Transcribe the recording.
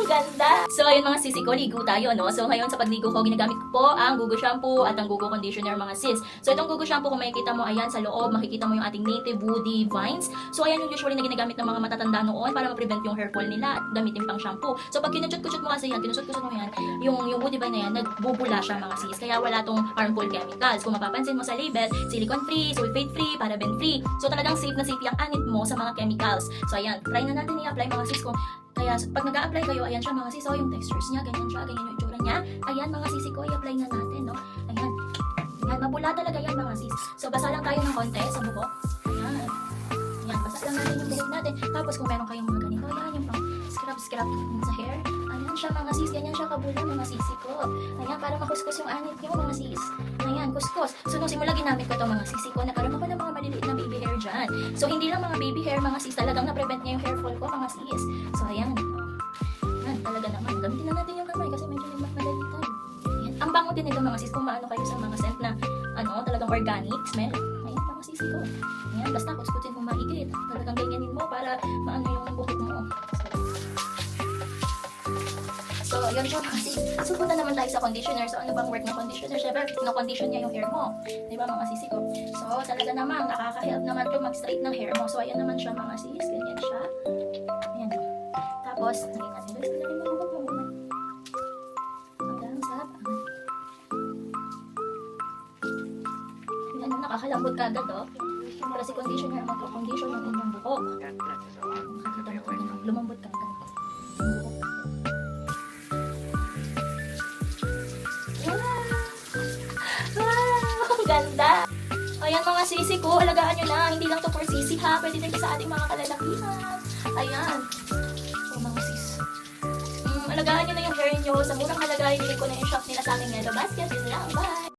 Ganda! So, ayun mga sisi ko, ligo tayo, no? So, ngayon sa pagligo ko, ginagamit ko po ang Gugu Shampoo at ang Gugu Conditioner, mga sis. So, itong Gugu Shampoo, kung makikita mo, ayan, sa loob, makikita mo yung ating native woody vines. So, ayan yung usually na ginagamit ng mga matatanda noon para ma-prevent yung hair fall nila at gamitin pang shampoo. So, pag kinutut-kutut mo kasi yan, kinusut-kusut mo yan, yung woody vine na yan, nagbubula siya, mga sis. Kaya wala tong harmful chemicals. Kung mapapansin mo sa label, silicone-free, sulfate-free, paraben-free. So, talagang safe na safe yung anit mo sa mga chemicals. So, ayan, try na natin i-apply, mga sis, kung kaya pag nag-a-apply kayo, ayan siya mga sis, so yung textures niya, ganyan siya, ganyan yung itsura niya. Ayan mga sisi ko, i-apply na natin, no? Ayan. Ayan, mabula talaga yan mga sis. So basa lang tayo ng konti sa buhok. Ayan. Ayan, basa lang natin yung buhok natin. Tapos kung meron kayong mga ganito, ayan yung pang scrub sa hair. Ayan siya mga sis, ganyan siya kabula mga sisi ko. Ayan, para makuskus yung anit niyo mga sis. Ayan, kuskus. So nung simula ginamit ko to mga sisi ko, nagkaroon ako ng mga maliliit na baby hair dyan. So hindi lang mga baby hair mga sis, talagang na-prevent niya yung hair fall ko mga sis. So ayan. Ayan, talaga naman. Gamitin na natin yung kamay kasi medyo nagmadalitan. Ayan. Ang bango din nito mga sis kung maano kayo sa mga scent na talagang organic smell. Ayan mga sisi ko. Ayan, basta kuskusin mo maigit. Talagang ganyanin mo para maano yung buhok mo. So, yun siya mga sis. So, punta naman tayo sa conditioner. So, ano bang work ng conditioner? Siyempre, no-condition niya yung hair mo. Diba mga sisi ko? So, talaga naman, nakaka-help naman to mag-straight ng hair mo. So, ayan naman siya mga sis. Ganyan siya. Ayan. Tapos, naging natin. Guys, ko na rin mabuhok mo. Hanggang sa pangan. Ayan, nakakalambot ka agad, oh. Para si conditioner, mag-condition ng inyong buhok. Makikita mo kung lumambot ka agad. Ganda! Ayan mga sisi ko, alagaan nyo na. Hindi lang to for sisi ha. Pwede din sa ating mga kalalakihan. Ayan. So mga sis. Alagaan nyo na yung hair nyo. Sa murang halaga, hindi ko na yung shop